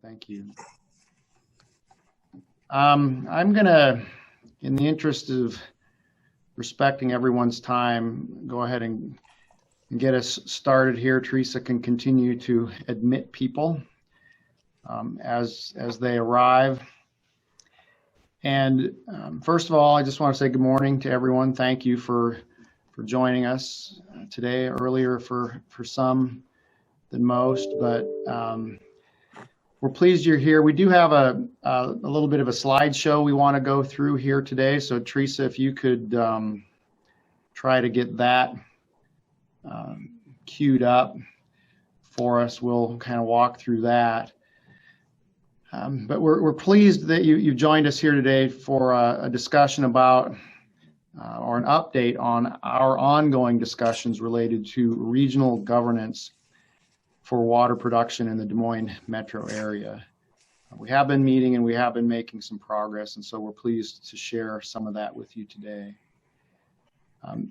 Thank you. I'm going to, in the interest of respecting everyone's time, go ahead and get us started here. Teresa can continue to admit people as they arrive. And first of all, I just want to say good morning to everyone. Thank you for joining us today, earlier for some than most, but we're pleased you're here. We do have a little bit of a slideshow we want to go through here today. So Teresa, if you could try to get that queued up for us, we'll kind of walk through that. But we're pleased that you've joined us here today for a discussion about or an update on our ongoing discussions related to regional governance for water production in the Des Moines metro area. We have been meeting and we have been making some progress, and so we're pleased to share some of that with you today.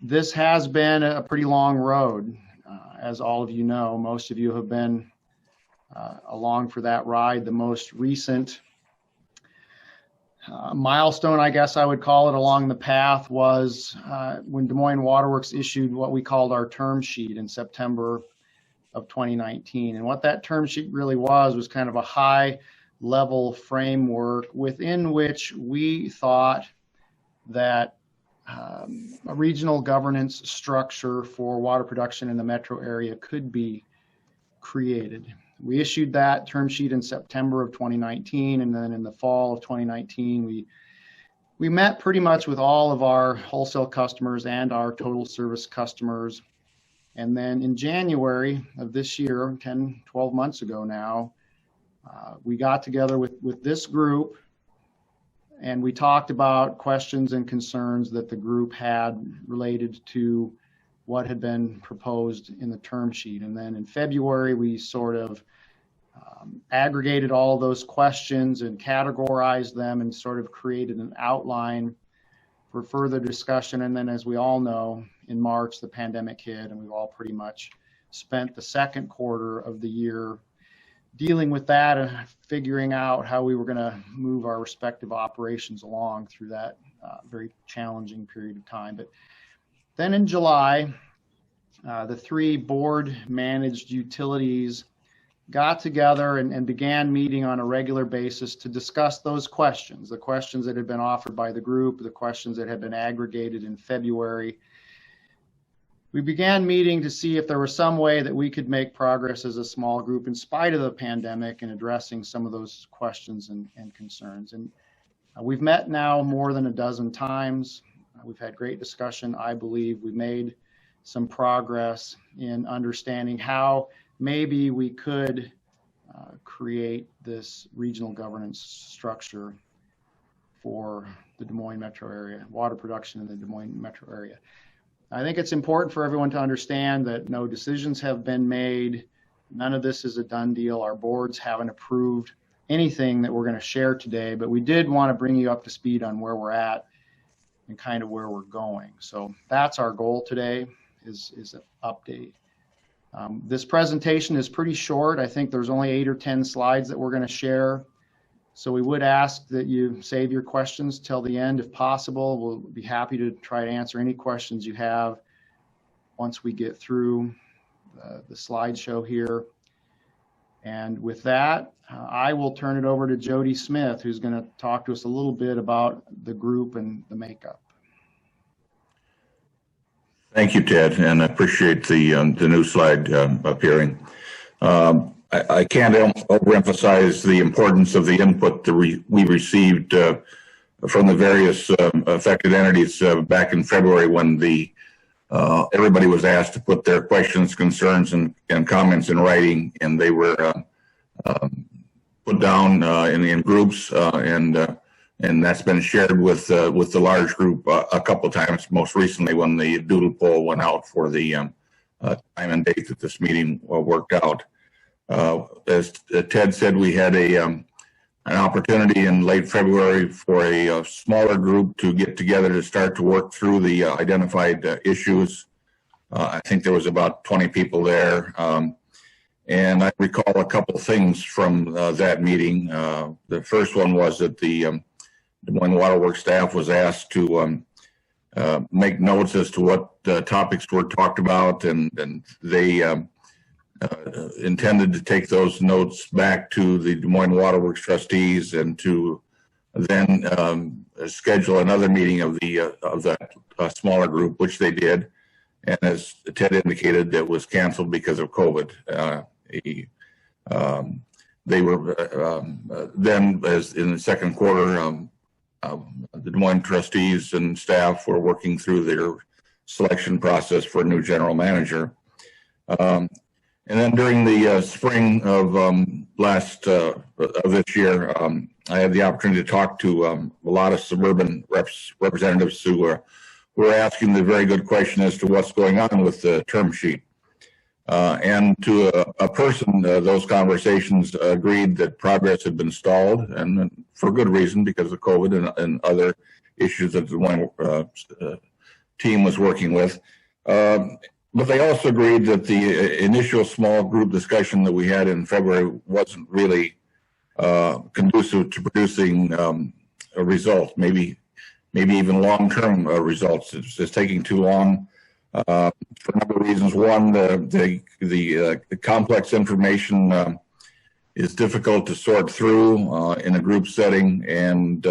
This has been a pretty long road, as all of you know. Most of you have been along for that ride. The most recent milestone, I guess I would call it, along the path was when Des Moines Waterworks issued what we called our term sheet in September of 2019. And what that term sheet really was kind of a high level framework within which we thought that a regional governance structure for water production in the metro area could be created. We issued that term sheet in September of 2019, and then in the fall of 2019, we met pretty much with all of our wholesale customers and our total service customers. And then in January of this year, 10, 12 months ago now, we got together with this group and we talked about questions and concerns that the group had related to what had been proposed in the term sheet. And then in February, we sort of aggregated all those questions and categorized them and sort of created an outline for further discussion. And then, as we all know, in March, the pandemic hit, and we've all pretty much spent the second quarter of the year dealing with that and figuring out how we were going to move our respective operations along through that very challenging period of time. But then in July, the three board-managed utilities got together and began meeting on a regular basis to discuss those questions, the questions that had been offered by the group, the questions that had been aggregated in February. We began meeting to see if there was some way that we could make progress as a small group in spite of the pandemic in addressing some of those questions and concerns. And we've met now more than a dozen times. We've had great discussion. I believe we've made some progress in understanding how maybe we could create this regional governance structure for the Des Moines metro area, water production in the Des Moines metro area. I think it's important for everyone to understand that no decisions have been made. None of this is a done deal. Our boards haven't approved anything that we're going to share today, but we did want to bring you up to speed on where we're at and kind of where we're going. So that's our goal today, is an update. This presentation is pretty short. I think there's only 8 or 10 slides that we're going to share. So we would ask that you save your questions till the end if possible. We'll be happy to try to answer any questions you have once we get through the slideshow here. And with that, I will turn it over to Jody Smith, who's going to talk to us a little bit about the group and the makeup. Thank you, Ted, and I appreciate the new slide appearing. I can't overemphasize the importance of the input that we received from the various affected entities back in February when everybody was asked to put their questions, concerns, and comments in writing, and they were put down in groups, and that's been shared with the large group a couple of times. Most recently, when the doodle poll went out for the time and date that this meeting worked out. As Ted said, we had an opportunity in late February for a smaller group to get together to start to work through the identified issues. I think there was about 20 people there. And I recall a couple things from that meeting. The first one was that the Des Moines Waterworks staff was asked to make notes as to what topics were talked about, and they intended to take those notes back to the Des Moines Waterworks trustees and to then schedule another meeting of that smaller group, which they did. And as Ted indicated, that was canceled because of COVID. They were then, as in the second quarter, the Des Moines trustees and staff were working through their selection process for a new general manager. And then during the spring of of this year, I had the opportunity to talk to a lot of suburban representatives who were asking the very good question as to what's going on with the term sheet. And to a person, those conversations agreed that progress had been stalled, and for good reason, because of COVID and other issues that the Des Moines team was working with. But they also agreed that the initial small group discussion that we had in February wasn't really conducive to producing a result, maybe even long-term results. It's taking too long for a number of reasons. One, the complex information is difficult to sort through in a group setting, and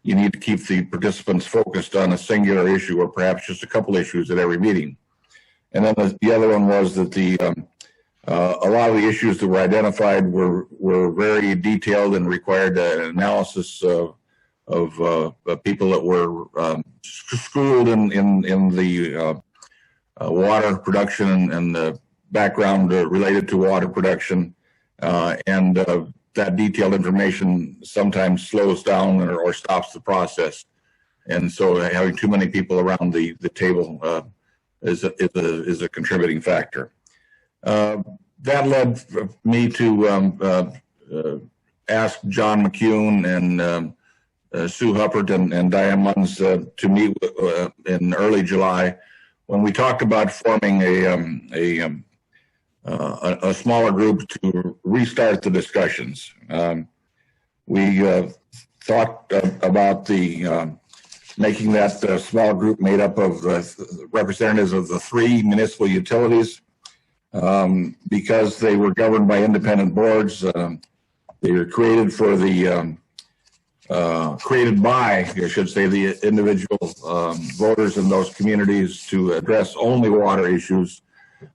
you need to keep the participants focused on a singular issue or perhaps just a couple issues at every meeting. And then the other one was that a lot of the issues that were identified were very detailed and required an analysis of people that were schooled in the water production and the background related to water production, and that detailed information sometimes slows down or stops the process. And so having too many people around the table is a contributing factor. That led me to ask John McCune and Sue Huppert and Diane Munns to meet in early July, when we talked about forming a smaller group to restart the discussions. We thought about making that small group made up of representatives of the 3 municipal utilities, because they were governed by independent boards. They were created by, I should say, the individual voters in those communities to address only water issues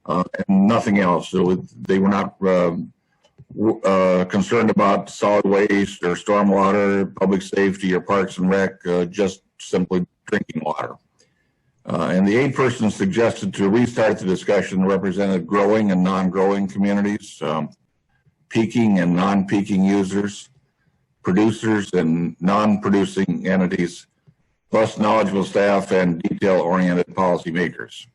and nothing else. So they were not concerned about solid waste or stormwater, public safety, or parks and rec, just simply drinking water. And the 8 persons suggested to restart the discussion represented growing and non-growing communities, peaking and non-peaking users, producers and non-producing entities, plus knowledgeable staff and detail-oriented policymakers.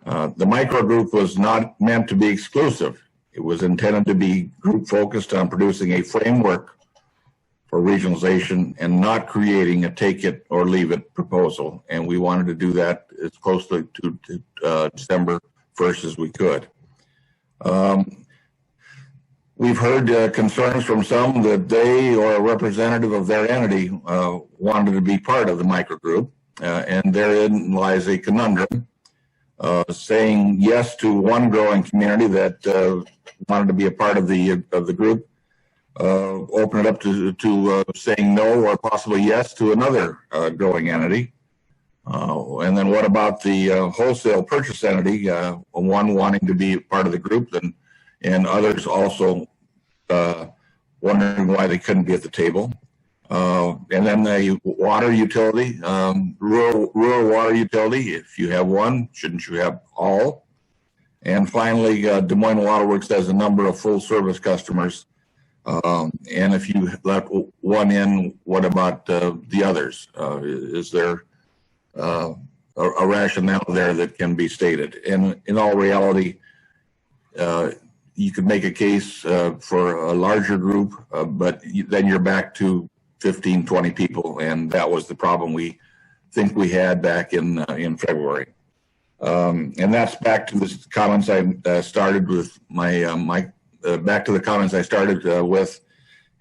The micro group was not meant to be exclusive. It was intended to be group focused on producing a framework for regionalization and not creating a take it or leave it proposal. And we wanted to do that as closely to December 1st as we could. We've heard concerns from some that they or a representative of their entity wanted to be part of the microgroup, and therein lies a conundrum. Saying yes to one growing community that wanted to be a part of the group, open it up to saying no or possibly yes to another growing entity. And then what about the wholesale purchase entity, one wanting to be part of the group and others also wondering why they couldn't be at the table. And then the water utility, rural water utility, if you have one, shouldn't you have all? And finally, Des Moines Waterworks has a number of full service customers. And if you let one in, what about the others? Is there a rationale there that can be stated? And in all reality, you could make a case for a larger group, but then you're back to 15, 20 people, and that was the problem we think we had back in February. And that's back to the comments I started with back to the comments I started with,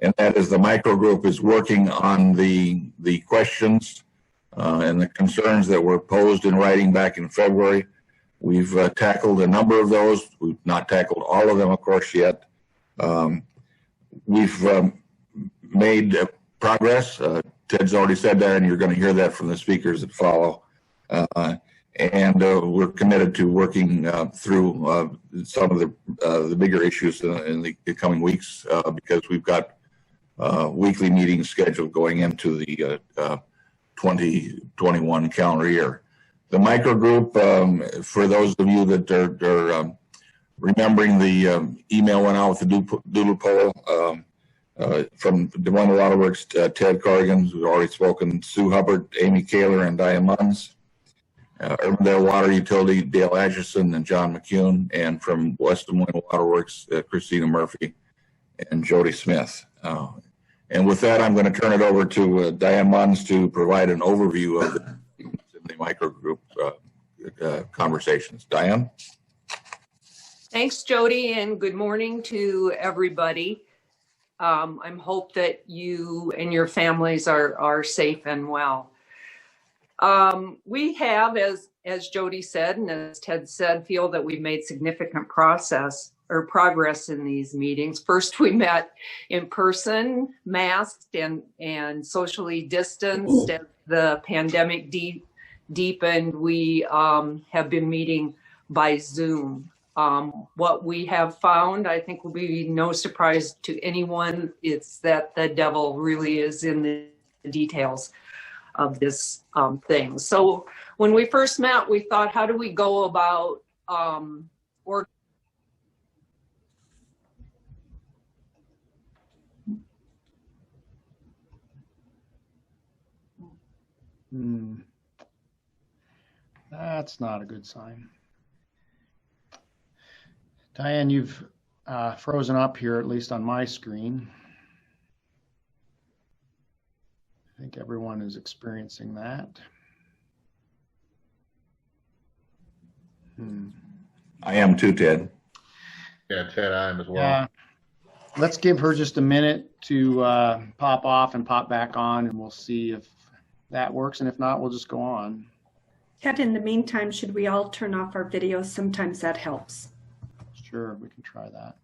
and that is the micro group is working on the questions and the concerns that were posed in writing back in February. We've tackled a number of those. We've not tackled all of them, of course, yet. We've made progress. Ted's already said that, and you're going to hear that from the speakers that follow. And we're committed to working through some of the bigger issues in the coming weeks because we've got weekly meetings scheduled going into the 2021 calendar year. The micro group, for those of you that are remembering, the email went out with the doodle poll from Des Moines Water Works, Ted Corrigan, who's already spoken, Sue Hubbard, Amy Kaler, and Diane Munns. Urbandale Water Utility, Dale Asherson and John McCune, and from West Des Moines Water Works, Christina Murphy and Jody Smith. And with that, I'm going to turn it over to Diane Munns to provide an overview of the microgroup conversations. Diane? Thanks, Jody, and good morning to everybody. I hope that you and your families are safe and well. We have, as Jody said, and as Ted said, feel that we've made significant progress in these meetings. First, we met in person, masked and socially distanced. As the pandemic deepened, we have been meeting by Zoom. What we have found, I think will be no surprise to anyone, it's that the devil really is in the details of this thing. So when we first met, we thought, how do we go about That's not a good sign. Diane, you've frozen up here, at least on my screen. I think everyone is experiencing that. I am too, Ted. Yeah, Ted, I am as well. Let's give her just a minute to pop off and pop back on, and we'll see if that works. And if not, we'll just go on. Ted, in the meantime, should we all turn off our videos? Sometimes that helps. Sure, we can try that.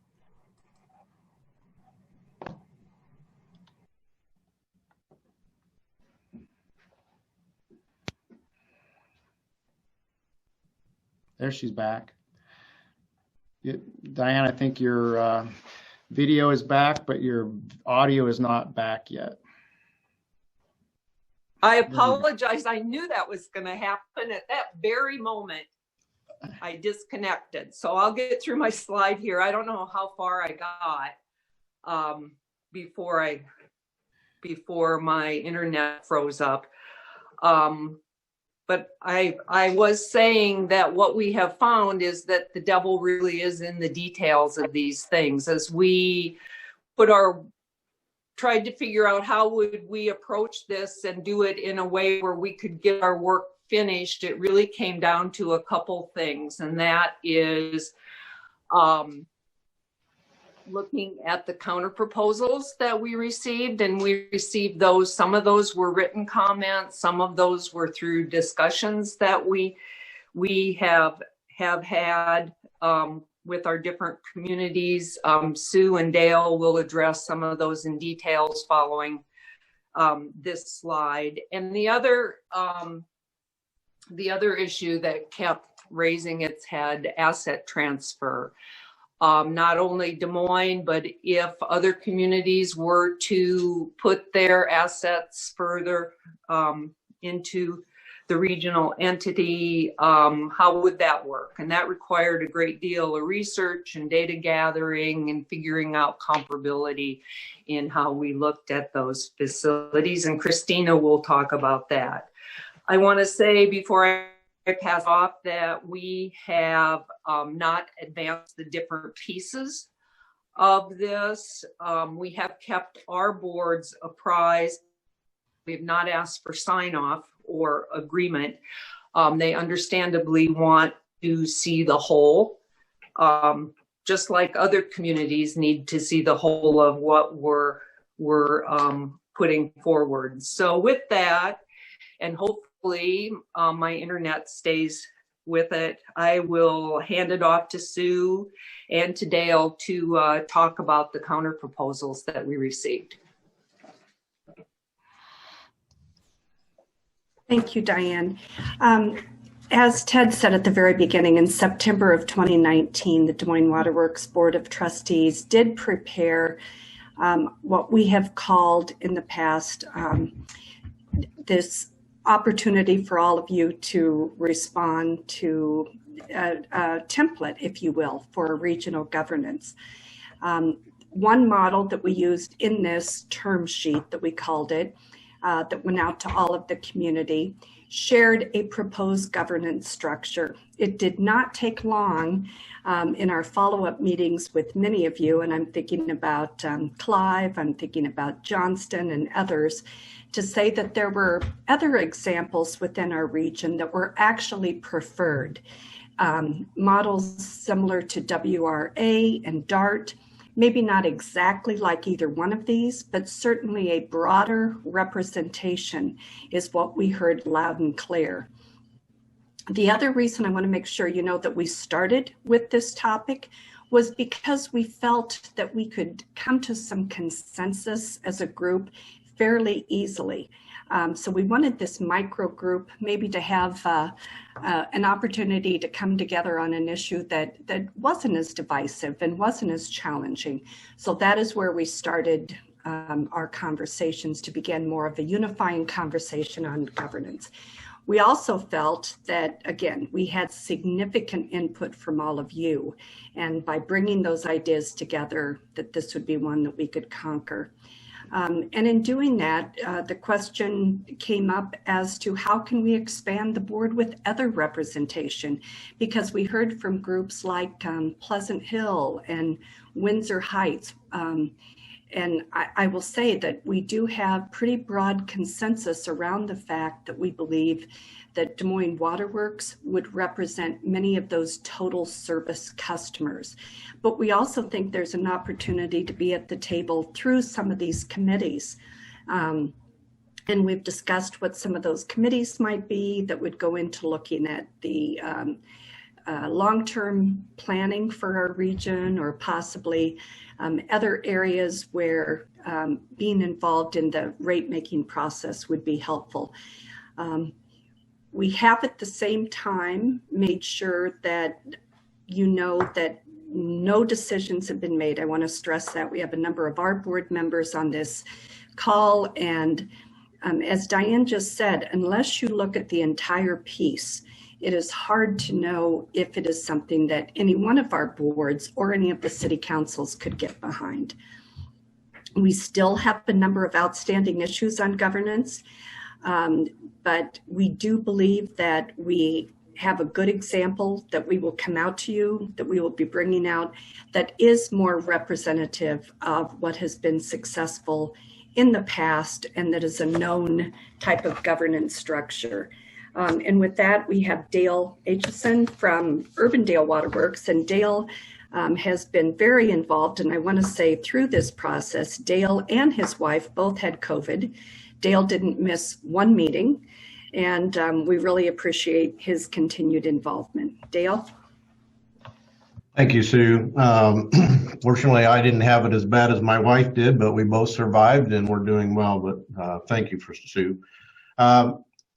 There, she's back. Diane, I think your video is back, but your audio is not back yet. I apologize. I knew that was going to happen at that very moment. I disconnected. So I'll get through my slide here. I don't know how far I got before my internet froze up. But I was saying that what we have found is that the devil really is in the details of these things. As we tried to figure out how would we approach this and do it in a way where we could get our work finished, it really came down to a couple things, and that is looking at the counter proposals that we received, and we received those. Some of those were written comments, some of those were through discussions that we have had with our different communities. Sue and Dale will address some of those in details following this slide. And the other issue that kept raising its head, asset transfer. Not only Des Moines, but if other communities were to put their assets further into the regional entity, how would that work? And that required a great deal of research and data gathering and figuring out comparability in how we looked at those facilities. And Christina will talk about that. I want to say before I pass off that we have not advanced the different pieces of this. We have kept our boards apprised. We have not asked for sign off or agreement They understandably want to see the whole, just like other communities need to see the whole of what we're putting forward. So with that, and hopefully my internet stays with it, I will hand it off to Sue and to Dale to talk about the counter proposals that we received. Thank you, Diane. As Ted said at the very beginning, in September of 2019, the Des Moines Waterworks Board of Trustees did prepare what we have called in the past this opportunity for all of you to respond to a template, if you will, for regional governance. One model that we used in this term sheet that we called it, that went out to all of the community, shared a proposed governance structure. It did not take long in our follow-up meetings with many of you, and I'm thinking about Clive, I'm thinking about Johnston and others, to say that there were other examples within our region that were actually preferred. Models similar to WRA and DART, maybe not exactly like either one of these, but certainly a broader representation is what we heard loud and clear. The other reason I want to make sure you know that we started with this topic was because we felt that we could come to some consensus as a group fairly easily. So we wanted this micro group maybe to have an opportunity to come together on an issue that wasn't as divisive and wasn't as challenging. So that is where we started our conversations to begin more of a unifying conversation on governance. We also felt that, again, we had significant input from all of you, and by bringing those ideas together, that this would be one that we could conquer. And in doing that, the question came up as to how can we expand the board with other representation? Because we heard from groups like Pleasant Hill and Windsor Heights. And I will say that we do have pretty broad consensus around the fact that we believe that Des Moines Waterworks would represent many of those total service customers. But we also think there's an opportunity to be at the table through some of these committees. And we've discussed what some of those committees might be that would go into looking at the long-term planning for our region, or possibly other areas where being involved in the rate-making process would be helpful. We have at the same time made sure that you know that no decisions have been made. I want to stress that. We have a number of our board members on this call, and as Diane just said, unless you look at the entire piece, it is hard to know if it is something that any one of our boards or any of the city councils could get behind. We still have a number of outstanding issues on governance, but we do believe that we have a good example that we will come out to you, that we will be bringing out, that is more representative of what has been successful in the past and that is a known type of governance structure. And with that, we have Dale Aitchison from Urbandale Waterworks, and Dale has been very involved. And I want to say through this process, Dale and his wife both had COVID. Dale didn't miss one meeting, and we really appreciate his continued involvement. Dale? Thank you, Sue. Fortunately, I didn't have it as bad as my wife did, but we both survived and we're doing well. But thank you for Sue.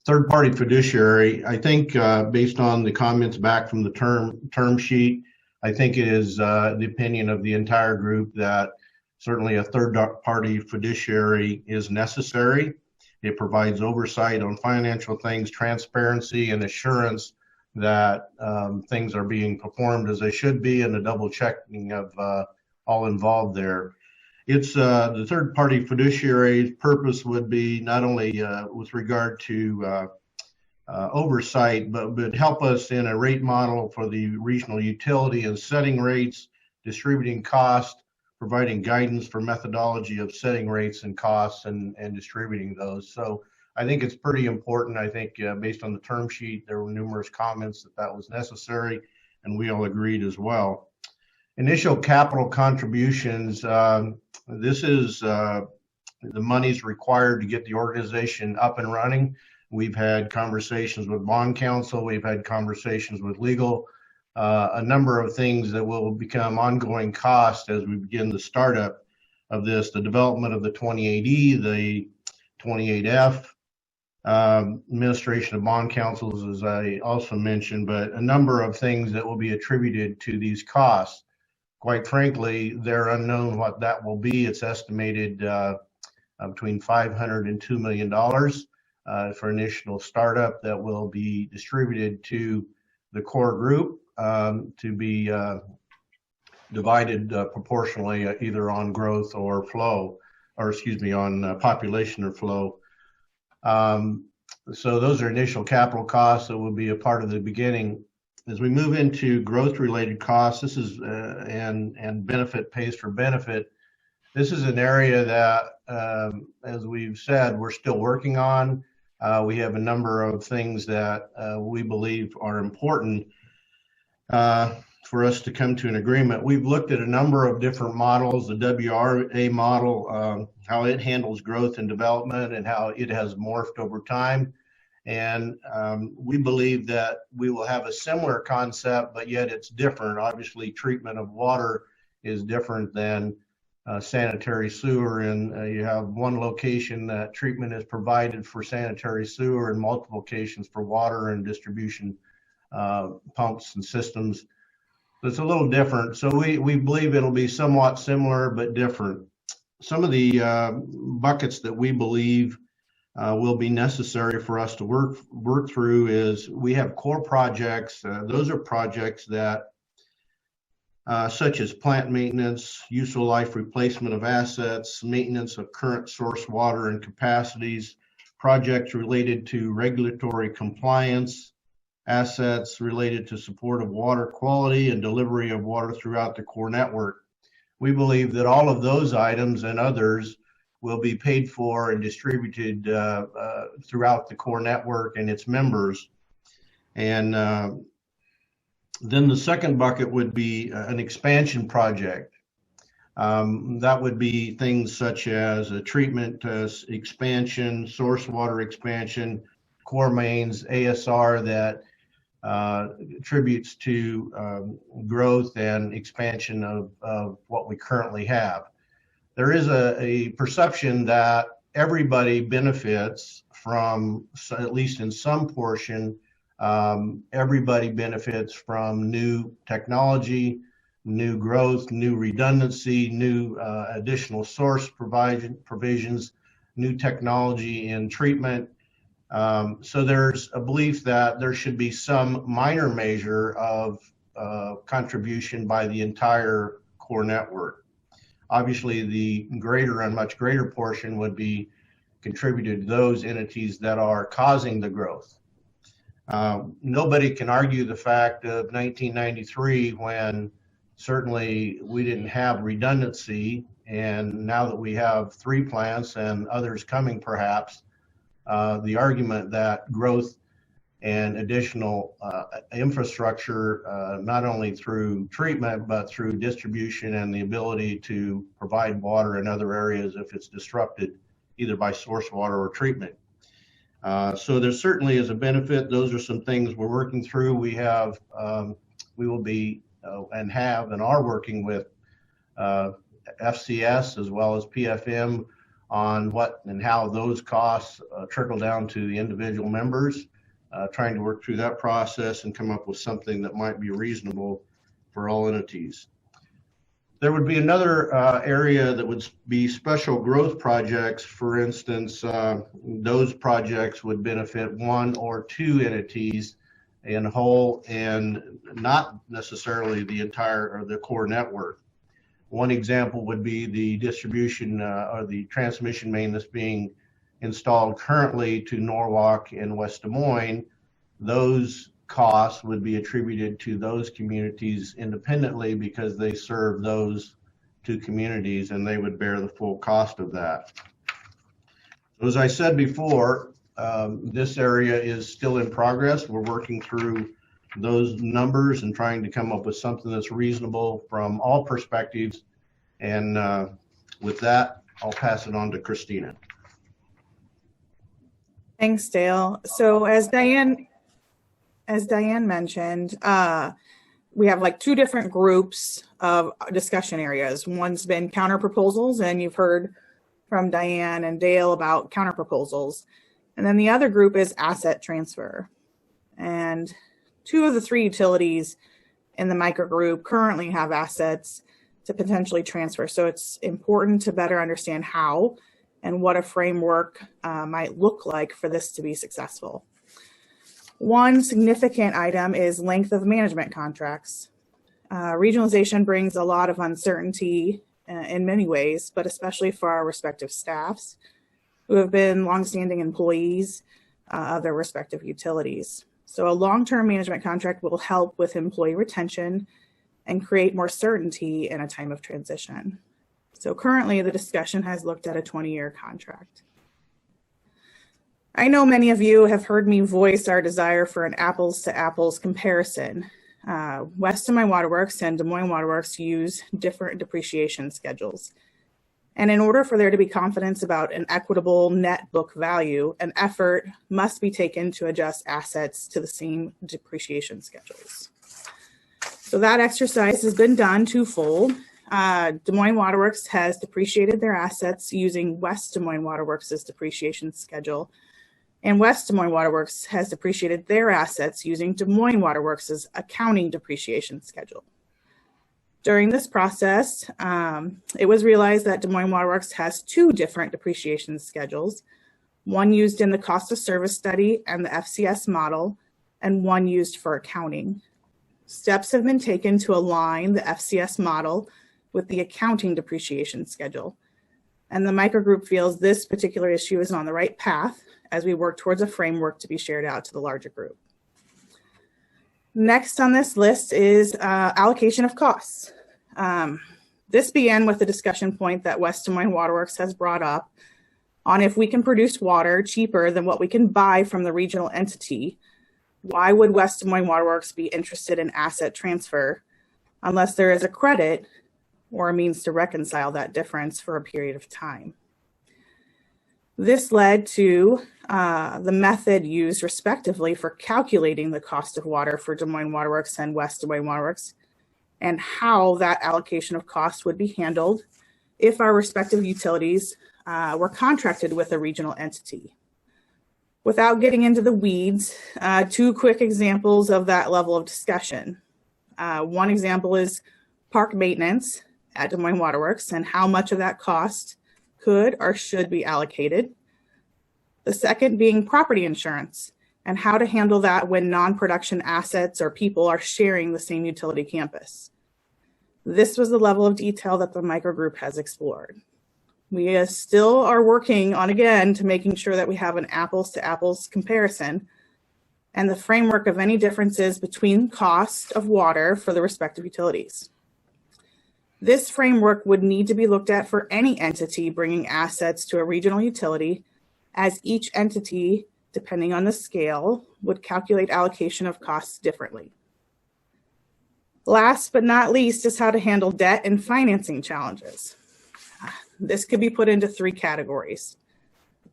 Third-party fiduciary, I think based on the comments back from the term sheet, I think it is the opinion of the entire group that certainly a third-party fiduciary is necessary. It provides oversight on financial things, transparency, and assurance that things are being performed as they should be, and a double checking of all involved there. It's the third-party fiduciary's purpose would be not only with regard to oversight, but help us in a rate model for the regional utility and setting rates, distributing cost, providing guidance for methodology of setting rates and costs and distributing those. So I think it's pretty important. I think based on the term sheet, there were numerous comments that that was necessary, and we all agreed as well. Initial capital contributions, this is the monies required to get the organization up and running. We've had conversations with bond counsel, we've had conversations with legal, a number of things that will become ongoing costs as we begin the startup of this, the development of the 28E, the 28F, administration of bond counsels, as I also mentioned, but a number of things that will be attributed to these costs. Quite frankly, they're unknown what that will be. It's estimated between $500 and $2 million for initial startup that will be distributed to the core group to be divided proportionally either on growth or flow, or excuse me, on population or flow. So those are initial capital costs that will be a part of the beginning. As we move into growth-related costs, this is and benefit pays for benefit. This is an area that, as we've said, we're still working on. We have a number of things that we believe are important for us to come to an agreement. We've looked at a number of different models, the WRA model, how it handles growth and development and how it has morphed over time. And we believe that we will have a similar concept, but yet it's different. Obviously, treatment of water is different than sanitary sewer, and you have one location that treatment is provided for sanitary sewer and multiple locations for water and distribution pumps and systems. So it's a little different. So we believe it'll be somewhat similar but different. Some of the buckets that we believe will be necessary for us to work through is we have core projects. Those are projects that such as plant maintenance, useful life replacement of assets, maintenance of current source water and capacities, projects related to regulatory compliance, assets related to support of water quality and delivery of water throughout the core network. We believe that all of those items and others will be paid for and distributed throughout the core network and its members. And then the second bucket would be an expansion project. That would be things such as a treatment expansion, source water expansion, core mains, ASR that attributes to growth and expansion of what we currently have. There is a perception that everybody benefits from, at least in some portion, everybody benefits from new technology, new growth, new redundancy, new additional source provisions, new technology in treatment. So there's a belief that there should be some minor measure of contribution by the entire core network. Obviously, the greater and much greater portion would be contributed to those entities that are causing the growth. Nobody can argue the fact of 1993 when certainly we didn't have redundancy, and now that we have 3 plants and others coming perhaps, the argument that growth and additional infrastructure, not only through treatment, but through distribution and the ability to provide water in other areas if it's disrupted, either by source water or treatment. So there certainly is a benefit. Those are some things we're working through. We will be and have and are working with FCS as well as PFM on what and how those costs trickle down to the individual members, trying to work through that process and come up with something that might be reasonable for all entities. There would be another area that would be special growth projects. For instance, those projects would benefit 1 or 2 entities in whole and not necessarily the entire or the core network. One example would be the distribution or the transmission main that's being installed currently to Norwalk and West Des Moines. Those costs would be attributed to those communities independently because they serve those 2 communities and they would bear the full cost of that. So as I said before, This area is still in progress. We're working through those numbers and trying to come up with something that's reasonable from all perspectives. And with that, I'll pass it on to Christina. Thanks, Dale. So as Diane mentioned, we have like two different groups of discussion areas. One's been counter proposals, and you've heard from Diane and Dale about counter proposals. And then the other group is asset transfer. And two of the three utilities in the microgroup currently have assets to potentially transfer. So it's important to better understand how and what a framework might look like for this to be successful. One significant item is length of management contracts. Regionalization brings a lot of uncertainty in many ways, but especially for our respective staffs who have been longstanding employees of their respective utilities. So a long-term management contract will help with employee retention and create more certainty in a time of transition. So currently the discussion has looked at a 20-year contract. I know many of you have heard me voice our desire for an apples to apples comparison. West Des Moines Waterworks and Des Moines Waterworks use different depreciation schedules. And in order for there to be confidence about an equitable net book value, an effort must be taken to adjust assets to the same depreciation schedules. So that exercise has been done twofold. Des Moines Waterworks has depreciated their assets using West Des Moines Waterworks' depreciation schedule, and West Des Moines Waterworks has depreciated their assets using Des Moines Waterworks' accounting depreciation schedule. During this process, it was realized that Des Moines Waterworks has two different depreciation schedules, one used in the cost of service study and the FCS model, and one used for accounting. Steps have been taken to align the FCS model with the accounting depreciation schedule. And the microgroup feels this particular issue is on the right path as we work towards a framework to be shared out to the larger group. Next on this list is allocation of costs. This began with a discussion point that West Des Moines Waterworks has brought up on if we can produce water cheaper than what we can buy from the regional entity. Why would West Des Moines Waterworks be interested in asset transfer unless there is a credit or a means to reconcile that difference for a period of time? This led to the method used respectively for calculating the cost of water for Des Moines Waterworks and West Des Moines Waterworks, and how that allocation of cost would be handled if our respective utilities were contracted with a regional entity. Without getting into the weeds, two quick examples of that level of discussion. One example is park maintenance at Des Moines Waterworks and how much of that cost could or should be allocated. The second being property insurance and how to handle that when non-production assets or people are sharing the same utility campus. This was the level of detail that the microgroup has explored. We still are working on, again, to making sure that we have an apples to apples comparison and the framework of any differences between cost of water for the respective utilities. This framework would need to be looked at for any entity bringing assets to a regional utility, as each entity, depending on the scale, would calculate allocation of costs differently. Last but not least is how to handle debt and financing challenges. This could be put into three categories.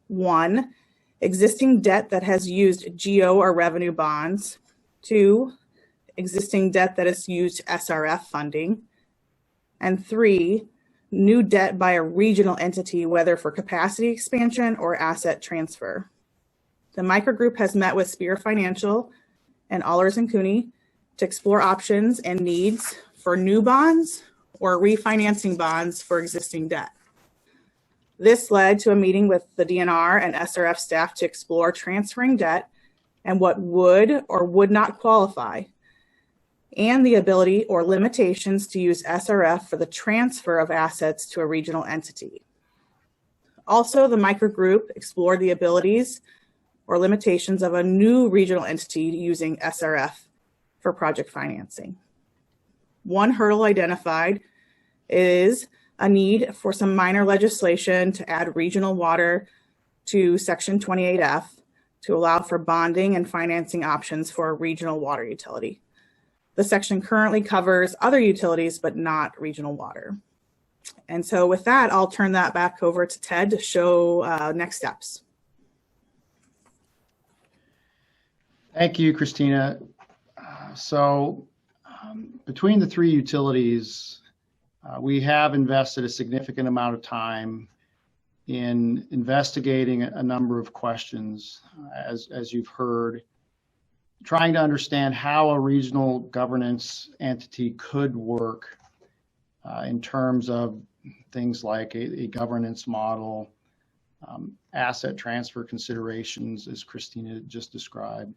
One, existing debt that has used GO or revenue bonds. Two, existing debt that has used SRF funding. And three, new debt by a regional entity, whether for capacity expansion or asset transfer. The microgroup has met with Spear Financial and Allers & Cooney to explore options and needs for new bonds or refinancing bonds for existing debt. This led to a meeting with the DNR and SRF staff to explore transferring debt and what would or would not qualify, and the ability or limitations to use SRF for the transfer of assets to a regional entity. Also, the microgroup explored the abilities or limitations of a new regional entity using SRF for project financing. One hurdle identified is a need for some minor legislation to add regional water to Section 28F, to allow for bonding and financing options for a regional water utility. The section currently covers other utilities, but not regional water. And so with that, I'll turn that back over to Ted to show next steps. Thank you, Christina. Between the three utilities, we have invested a significant amount of time in investigating a number of questions, as you've heard, trying to understand how a regional governance entity could work in terms of things like a governance model, asset transfer considerations, as Christina just described.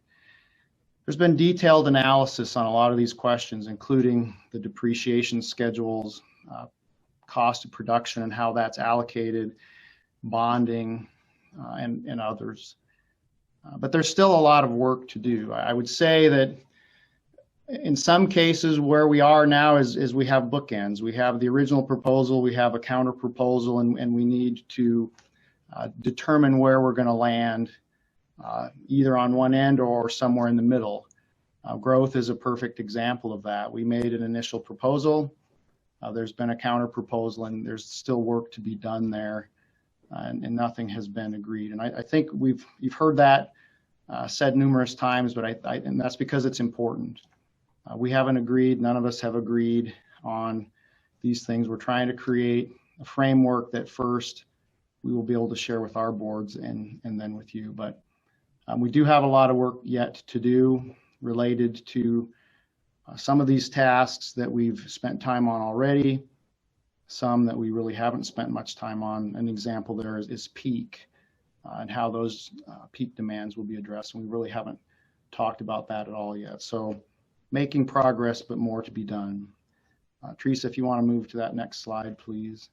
There's been detailed analysis on a lot of these questions, including the depreciation schedules, cost of production and how that's allocated, bonding, and others. But there's still a lot of work to do. I would say that in some cases where we are now is we have bookends. We have the original proposal, we have a counter proposal, and we need to determine where we're going to land, either on one end or somewhere in the middle. Growth is a perfect example of that. We made an initial proposal. There's been a counter proposal, and there's still work to be done there, and nothing has been agreed. And I think you've heard that said numerous times, but and that's because it's important. We haven't agreed. None of us have agreed on these things. We're trying to create a framework that first we will be able to share with our boards and then with you. But we do have a lot of work yet to do related to some of these tasks that we've spent time on already, some that we really haven't spent much time on. An example there is peak and how those peak demands will be addressed. And we really haven't talked about that at all yet. So making progress, but more to be done. Teresa, if you want to move to that next slide, please.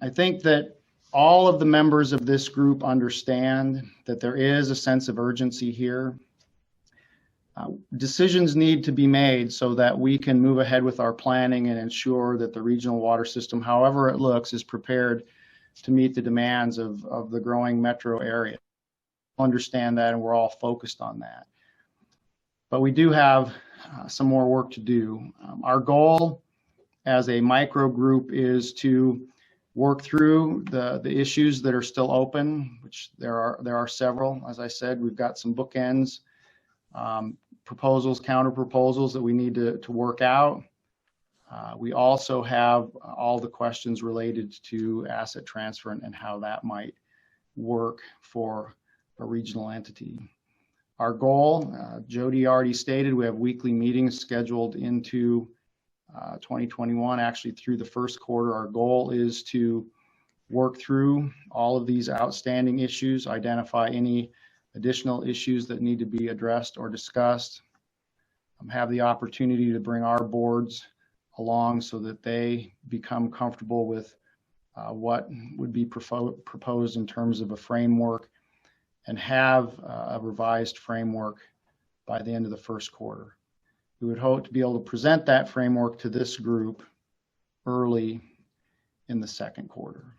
I think that all of the members of this group understand that there is a sense of urgency here. Decisions need to be made so that we can move ahead with our planning and ensure that the regional water system, however it looks, is prepared to meet the demands of the growing metro area. Understand that, and we're all focused on that. But we do have some more work to do. Our goal as a micro group is to work through the issues that are still open, which there are several. As I said, we've got some bookends, proposals, counter proposals that we need to work out. We also have all the questions related to asset transfer and how that might work for a regional entity. Our goal, Jody already stated, we have weekly meetings scheduled into 2021, actually through the first quarter. Our goal is to work through all of these outstanding issues, identify any additional issues that need to be addressed or discussed, have the opportunity to bring our boards along so that they become comfortable with what would be proposed in terms of a framework, and have a revised framework by the end of the first quarter. We would hope to be able to present that framework to this group early in the second quarter.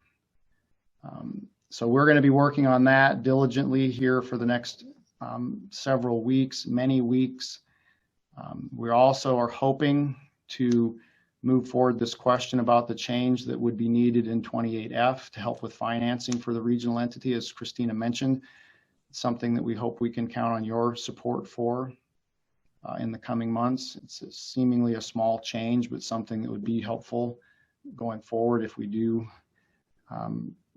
So we're going to be working on that diligently here for the next several weeks, many weeks. We also are hoping to move forward this question about the change that would be needed in 28F to help with financing for the regional entity, as Christina mentioned. It's something that we hope we can count on your support for in the coming months. It's seemingly a small change, but something that would be helpful going forward if we do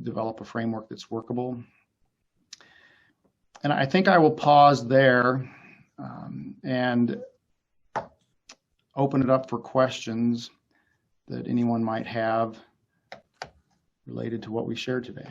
develop a framework that's workable. And I think I will pause there and open it up for questions that anyone might have related to what we shared today.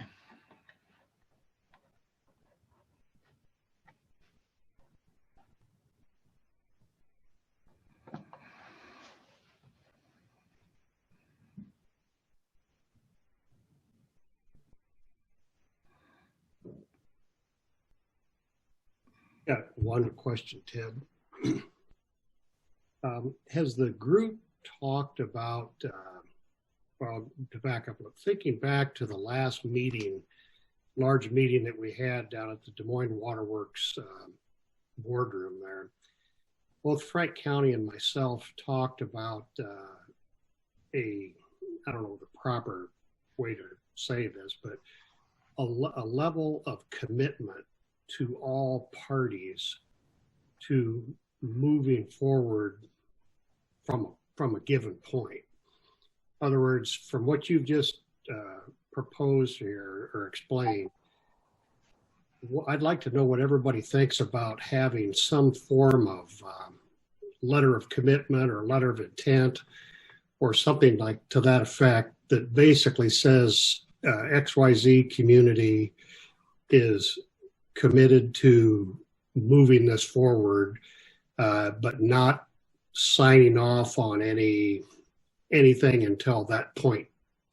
Got one question, Ted. Has the group talked about, well, to back up, thinking back to the last meeting, large meeting that we had down at the Des Moines Waterworks boardroom there, both Frank County and myself talked about I don't know the proper way to say this, but a level of commitment to all parties to moving forward from a given point. In other words, from what you've just proposed here or explained, I'd like to know what everybody thinks about having some form of letter of commitment or letter of intent or something like to that effect that basically says XYZ community is committed to moving this forward, but not signing off on anything until that point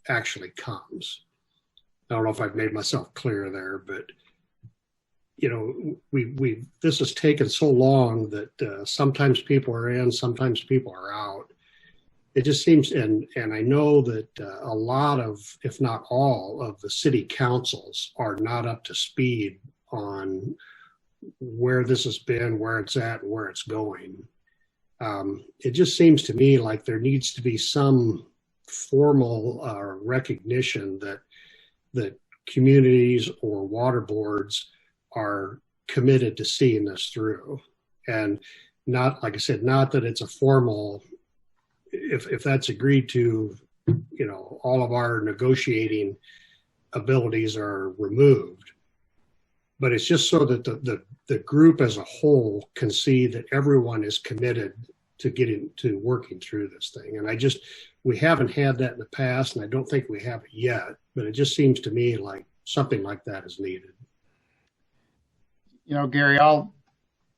actually comes. I don't know if I've made myself clear there, but you know, this has taken so long that sometimes people are in, sometimes people are out. It just seems, and I know that a lot of, if not all, of the city councils are not up to speed on where this has been, where it's at, and where it's going. It just seems to me like there needs to be some formal recognition that communities or water boards are committed to seeing this through. And not, like I said, not that it's a formal, if that's agreed to, you know, all of our negotiating abilities are removed. But it's just so that the group as a whole can see that everyone is committed to getting to working through this thing. And we haven't had that in the past, and I don't think we have it yet, but it just seems to me like something like that is needed. You know, Gary, I'll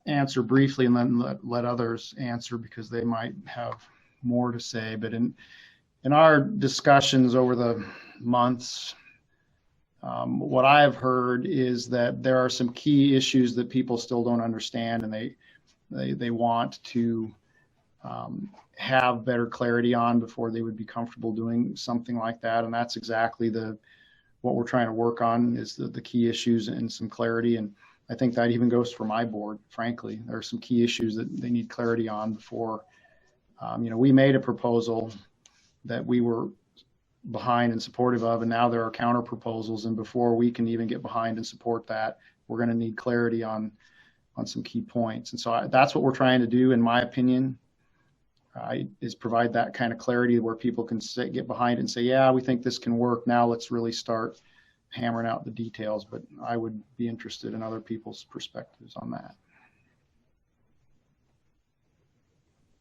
answer briefly and then let others answer because they might have more to say. But in our discussions over the months, what I've heard is that there are some key issues that people still don't understand, and they want to have better clarity on before they would be comfortable doing something like that. And that's exactly what we're trying to work on, is the key issues and some clarity. And I think that even goes for my board, frankly. There are some key issues that they need clarity on before, you know, we made a proposal that we were behind and supportive of, and now there are counter proposals. And before we can even get behind and support that, we're going to need clarity on some key points. And so that's what we're trying to do, in my opinion, is provide that kind of clarity where people can get behind it and say, yeah, we think this can work. Now let's really start hammering out the details. But I would be interested in other people's perspectives on that.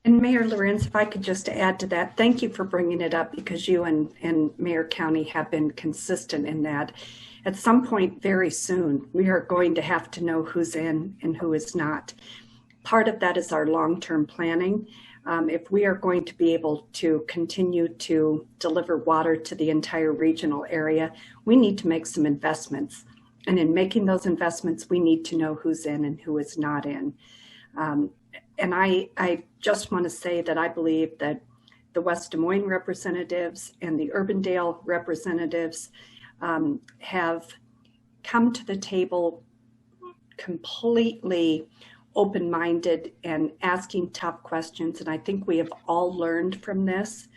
And Mayor Lorenz, if I could just add to that, thank you for bringing it up, because you and Mayor County have been consistent in that. At some point very soon, we are going to have to know who's in and who is not. Part of that is our long-term planning. If we are going to be able to continue to deliver water to the entire regional area, we need to make some investments. And in making those investments, we need to know who's in and who is not in. And I just want to say that I believe that the West Des Moines representatives and the Urbandale representatives have come to the table completely open-minded and asking tough questions. And I think we have all learned from this.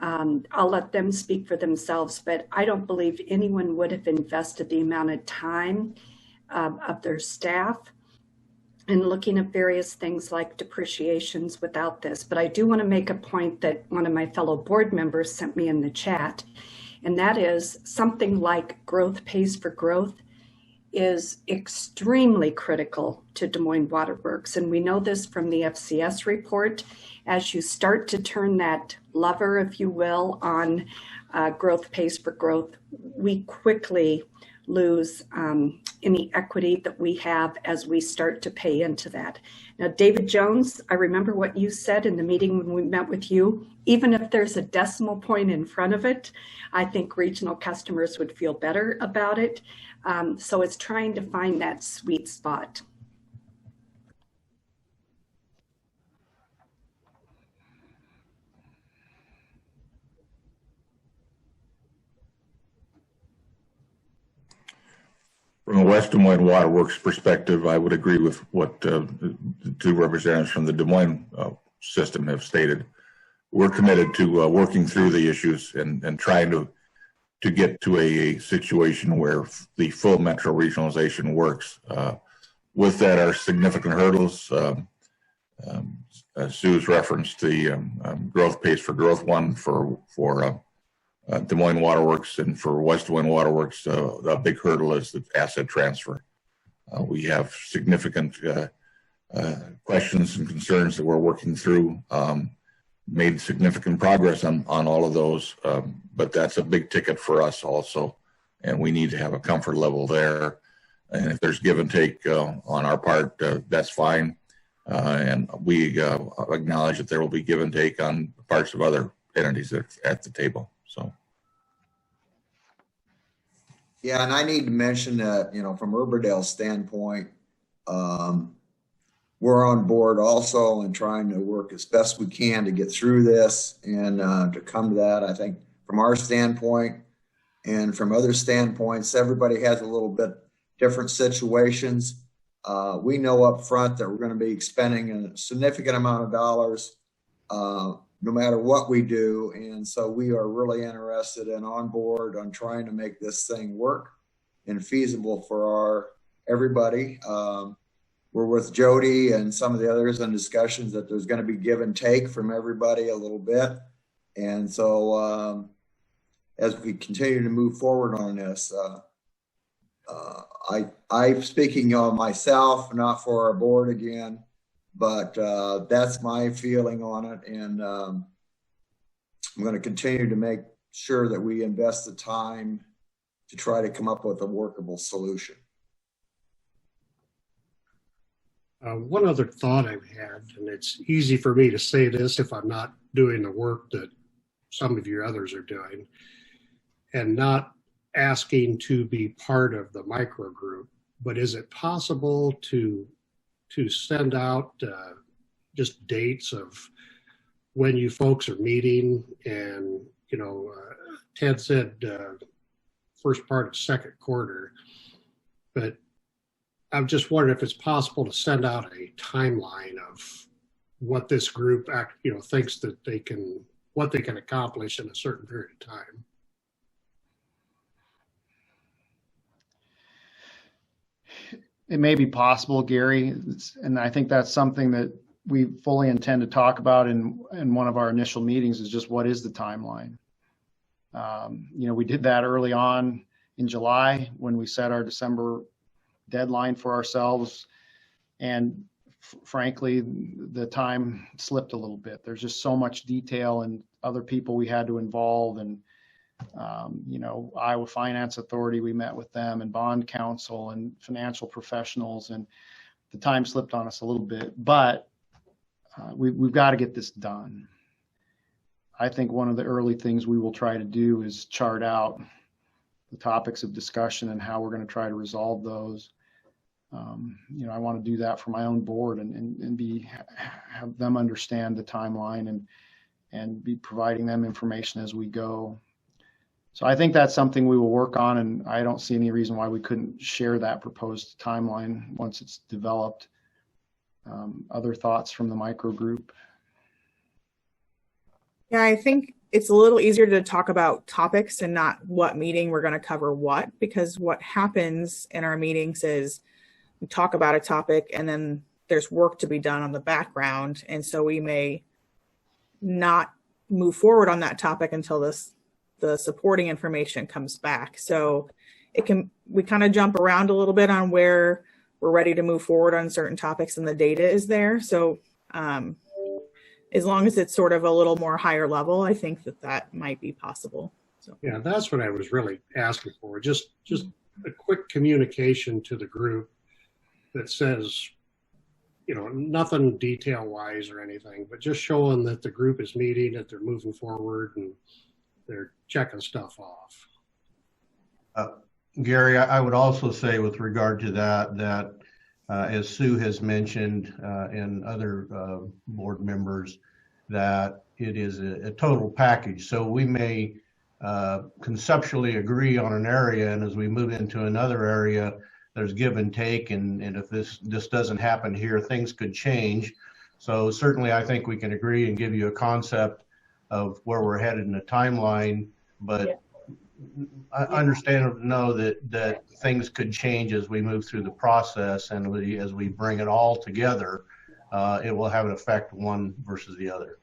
I'll let them speak for themselves, but I don't believe anyone would have invested the amount of time of their staff in looking at various things like depreciations without this. But I do want to make a point that one of my fellow board members sent me in the chat, and that is something like growth pays for growth is extremely critical to Des Moines Waterworks. And we know this from the FCS report. As you start to turn that lever, if you will, on growth pays for growth, we quickly lose any equity that we have as we start to pay into that. Now, David Jones, I remember what you said in the meeting when we met with you. Even if there's a decimal point in front of it, I think regional customers would feel better about it. So it's trying to find that sweet spot. West Des Moines Water Works perspective, I would agree with what the two representatives from the Des Moines system have stated. We're committed to working through the issues and trying to get to a situation where the full metro regionalization works. With that are significant hurdles. Sue's referenced the growth pace for growth one for Des Moines Waterworks, and for West Des Moines Waterworks, the big hurdle is the asset transfer. We have significant questions and concerns that we're working through. Made significant progress on all of those, but that's a big ticket for us also, and we need to have a comfort level there. And if there's give and take on our part, that's fine. And we acknowledge that there will be give and take on parts of other entities at the table. So. Yeah, and I need to mention that, from Urberdale's standpoint, we're on board also and trying to work as best we can to get through this and to come to that. I think from our standpoint and from other standpoints, everybody has a little bit different situations. We know up front that we're going to be expending a significant amount of dollars no matter what we do. And so we are really interested and on board on trying to make this thing work and feasible for everybody. We're with Jody and some of the others in discussions that there's going to be give and take from everybody a little bit. And so as we continue to move forward on this, I'm speaking on myself, not for our board again, but that's my feeling on it. And I'm going to continue to make sure that we invest the time to try to come up with a workable solution. One other thought I've had, and it's easy for me to say this if I'm not doing the work that some of you others are doing, and not asking to be part of the micro group, but is it possible to send out just dates of when you folks are meeting? And Ted said first part of second quarter, but I'm just wondering if it's possible to send out a timeline of what this group thinks that what they can accomplish in a certain period of time. It may be possible, Gary, and I think that's something that we fully intend to talk about in one of our initial meetings, is just what is the timeline. We did that early on in July when we set our December deadline for ourselves, and frankly, the time slipped a little bit. There's just so much detail and other people we had to involve, and Iowa Finance Authority, we met with them, and bond counsel and financial professionals, and the time slipped on us a little bit, but we've got to get this done. I think one of the early things we will try to do is chart out the topics of discussion and how we're going to try to resolve those. I want to do that for my own board and have them understand the timeline and be providing them information as we go. So I think that's something we will work on, and I don't see any reason why we couldn't share that proposed timeline once it's developed. Other thoughts from the micro group? Yeah, I think it's a little easier to talk about topics and not what meeting we're going to cover what, because what happens in our meetings is we talk about a topic and then there's work to be done on the background. And so we may not move forward on that topic until the supporting information comes back. So we kind of jump around a little bit on where we're ready to move forward on certain topics and the data is there. So as long as it's sort of a little more higher level, I think that might be possible. So yeah, that's what I was really asking for. Just a quick communication to the group that says, nothing detail wise or anything, but just showing that the group is meeting, that they're moving forward and they're checking stuff off. Gary, I would also say with regard to that as Sue has mentioned and other board members, that it is a total package. So we may conceptually agree on an area, and as we move into another area, there's give and take, and if this doesn't happen here, things could change. So certainly I think we can agree and give you a concept of where we're headed in a timeline, but I understand and know that things could change as we move through the process, and as we bring it all together, it will have an effect one versus the other.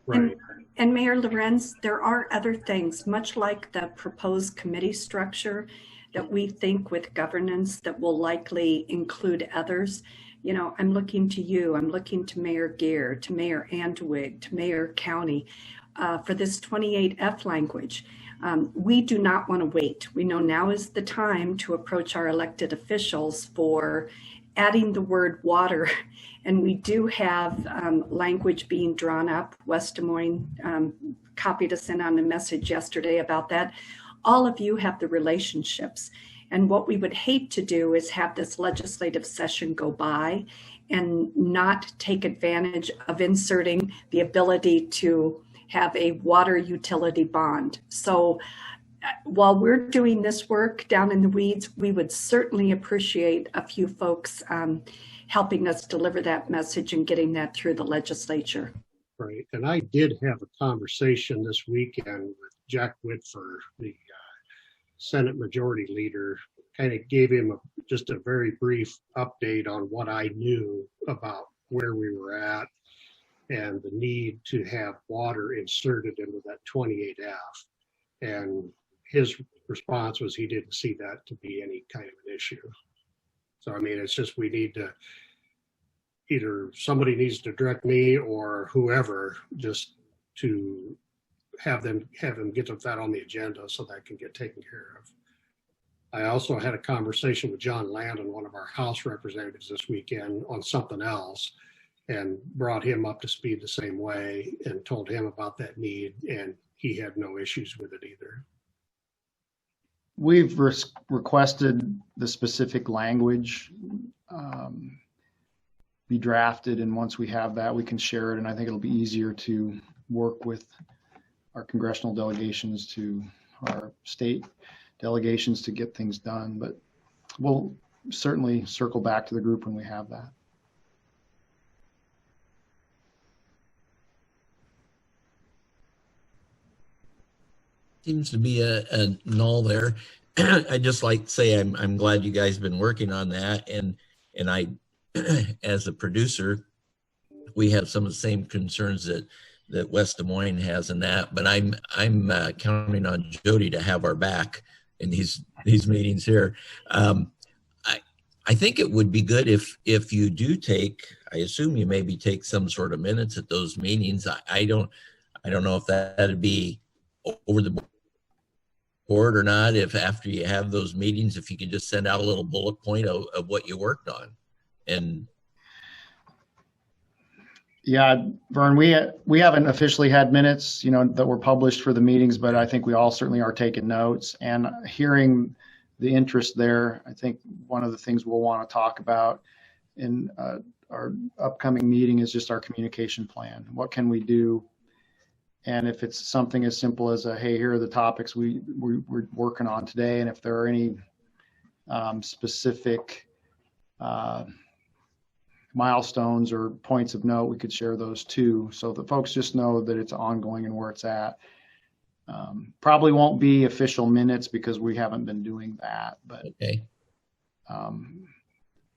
Right. And Mayor Lorenz, there are other things, much like the proposed committee structure, that we think with governance that will likely include others. You know, I'm looking to you, I'm looking to Mayor Gear, to Mayor Antwig, to Mayor County for this 28F language. We do not want to wait. We know now is the time to approach our elected officials for adding the word water. And we do have language being drawn up. West Des Moines copied us in on a message yesterday about that. All of you have the relationships. And what we would hate to do is have this legislative session go by and not take advantage of inserting the ability to have a water utility bond. So while we're doing this work down in the weeds, we would certainly appreciate a few folks helping us deliver that message and getting that through the legislature. Right. And I did have a conversation this weekend with Jack Whitford, the Senate Majority Leader. Kind of gave him just a very brief update on what I knew about where we were at and the need to have water inserted into that 28F. And his response was he didn't see that to be any kind of an issue. So, I mean, it's just we need to, either somebody needs to direct me or whoever, just to have them get that on the agenda so that can get taken care of. I also had a conversation with John Landon, one of our House representatives this weekend, on something else, and brought him up to speed the same way and told him about that need, and he had no issues with it either. We've requested the specific language be drafted, and once we have that, we can share it, and I think it'll be easier to work with our congressional delegations to our state delegations to get things done, but we'll certainly circle back to the group when we have that. Seems to be a null there. I'd just like to say I'm glad you guys have been working on that, and I, as a producer, we have some of the same concerns that West Des Moines has in that, but I'm counting on Jody to have our back in these meetings here. I think it would be good if you do take, I assume you maybe take some sort of minutes at those meetings. I don't know if that'd be over the board or not, if after you have those meetings, if you could just send out a little bullet point of what you worked on. And yeah, Vern, we haven't officially had minutes, that were published for the meetings, but I think we all certainly are taking notes and hearing the interest there. I think one of the things we'll want to talk about in our upcoming meeting is just our communication plan. What can we do? And if it's something as simple as hey, here are the topics we're working on today, and if there are any specific milestones or points of note, we could share those too, so the folks just know that it's ongoing and where it's at. Probably won't be official minutes because we haven't been doing that, but okay.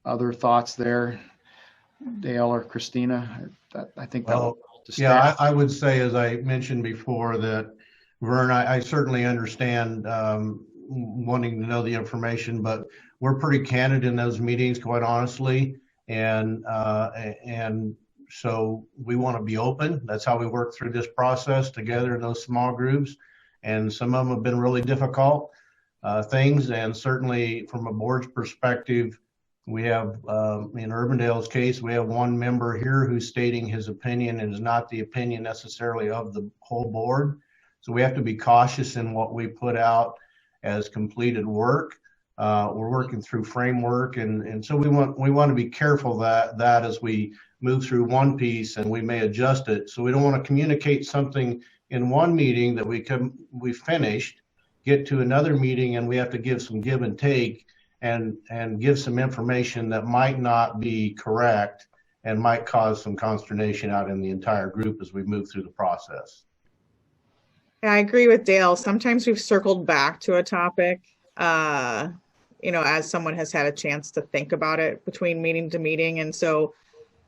Other thoughts there, Dale or Christina? I think that. Well, yeah, I would say, as I mentioned before, that Vern, I certainly understand wanting to know the information, but we're pretty candid in those meetings, quite honestly. And so we want to be open. That's how we work through this process together in those small groups. And some of them have been really difficult things. And certainly from a board's perspective, we have, in Urbandale's case, we have one member here who's stating his opinion and is not the opinion necessarily of the whole board. So we have to be cautious in what we put out as completed work. We're working through framework, and so we want to be careful that as we move through one piece, and we may adjust it. So we don't want to communicate something in one meeting that we finished, get to another meeting, and we have to give some give and take, and give some information that might not be correct and might cause some consternation out in the entire group as we move through the process. Yeah, I agree with Dale. Sometimes we've circled back to a topic, as someone has had a chance to think about it between meeting to meeting. And so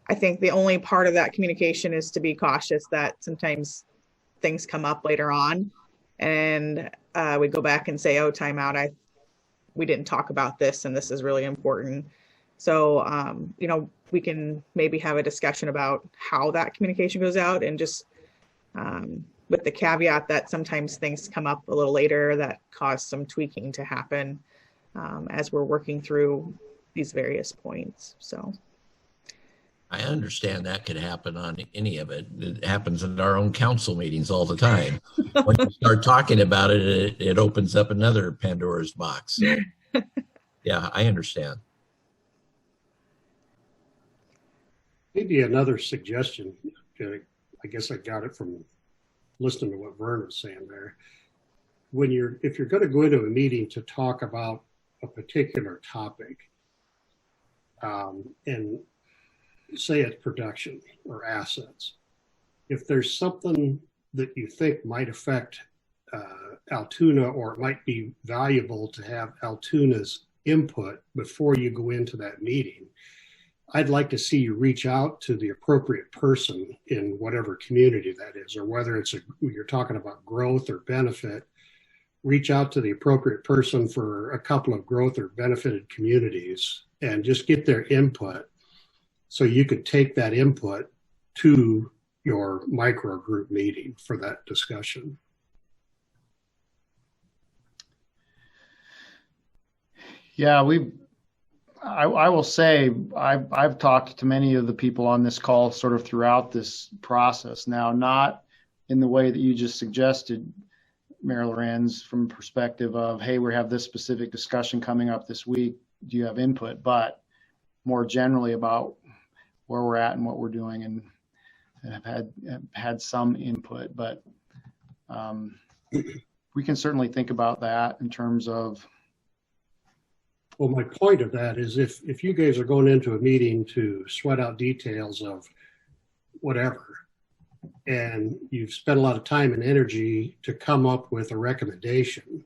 I think the only part of that communication is to be cautious that sometimes things come up later on and we go back and say, oh, time out. We didn't talk about this and this is really important. So, we can maybe have a discussion about how that communication goes out, and just with the caveat that sometimes things come up a little later that cause some tweaking to happen as we're working through these various points. So I understand that could happen on any of it. It happens in our own council meetings all the time. When you start talking about it, it opens up another Pandora's box. So, yeah, I understand. Maybe another suggestion, I guess I got it from listening to what Vern was saying there. If you're going to go into a meeting to talk about a particular topic, and say it's production or assets, if there's something that you think might affect Altoona, or it might be valuable to have Altoona's input before you go into that meeting, I'd like to see you reach out to the appropriate person in whatever community that is, or whether you're talking about growth or benefit, reach out to the appropriate person for a couple of growth or benefited communities and just get their input, so you could take that input to your micro group meeting for that discussion. Yeah, I will say I've talked to many of the people on this call sort of throughout this process. Now, not in the way that you just suggested, Mayor Lorenz, from a perspective of, hey, we have this specific discussion coming up this week, do you have input? But more generally about where we're at and what we're doing, and have had some input. But we can certainly think about that in terms of. Well, my point of that is if you guys are going into a meeting to sweat out details of whatever, and you've spent a lot of time and energy to come up with a recommendation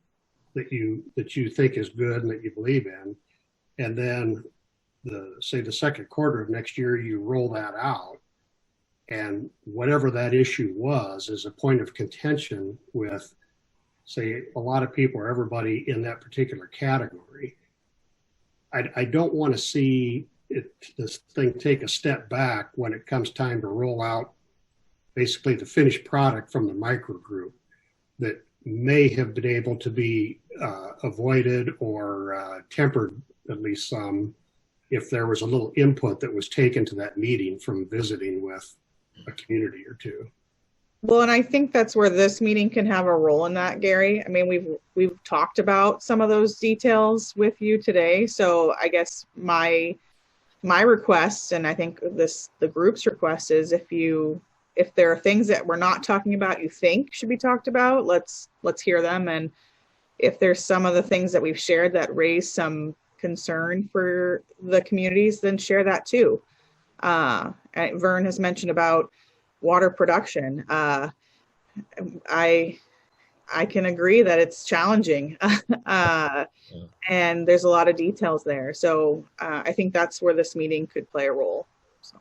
that you think is good and that you believe in, and then say the second quarter of next year you roll that out, and whatever that issue was is a point of contention with, say, a lot of people or everybody in that particular category, I don't want to see this thing take a step back when it comes time to roll out basically the finished product from the micro group that may have been able to be avoided or tempered at least some, if there was a little input that was taken to that meeting from visiting with a community or two. Well, and I think that's where this meeting can have a role in that, Gary. I mean, we've talked about some of those details with you today. So I guess my request, and I think the group's request, is if there are things that we're not talking about you think should be talked about, let's hear them. And if there's some of the things that we've shared that raise some concern for the communities, then share that too. Vern has mentioned about water production. I can agree that it's challenging, and there's a lot of details there. So I think that's where this meeting could play a role. So.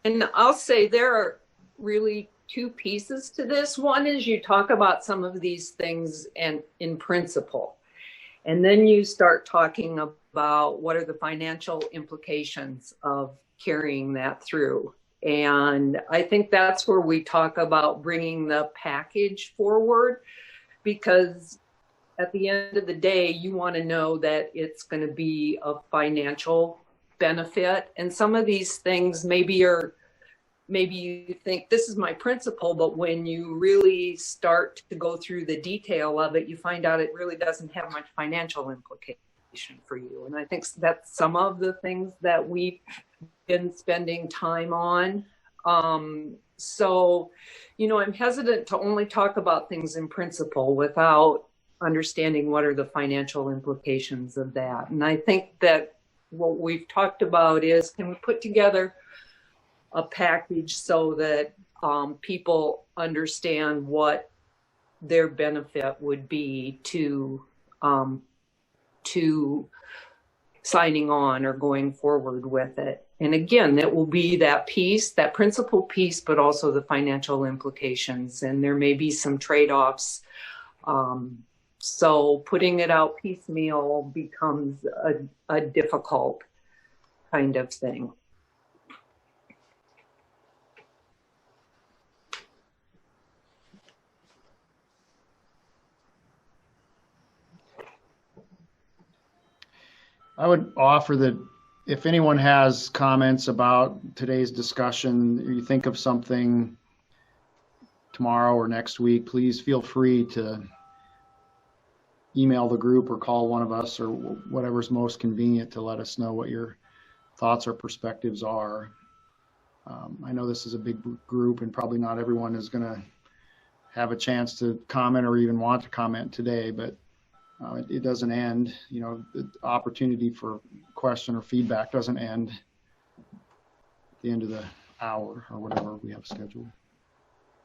And I'll say there are really two pieces to this. One is you talk about some of these things and in principle, and then you start talking about what are the financial implications of carrying that through. And I think that's where we talk about bringing the package forward, because at the end of the day, you want to know that it's going to be a financial benefit. And some of these things maybe you think this is my principle, but when you really start to go through the detail of it, you find out it really doesn't have much financial implication for you. And I think that's some of the things that we've been spending time on. So, I'm hesitant to only talk about things in principle without understanding what are the financial implications of that. And I think that what we've talked about is, can we put together a package so that people understand what their benefit would be to signing on or going forward with it. And again, it will be that piece, that principal piece, but also the financial implications. And there may be some trade-offs. So putting it out piecemeal becomes a difficult kind of thing. I would offer that if anyone has comments about today's discussion, or you think of something tomorrow or next week, please feel free to email the group or call one of us, or whatever's most convenient, to let us know what your thoughts or perspectives are. I know this is a big group and probably not everyone is going to have a chance to comment or even want to comment today, but it doesn't end. You know, the opportunity for question or feedback doesn't end at the end of the hour or whatever we have scheduled.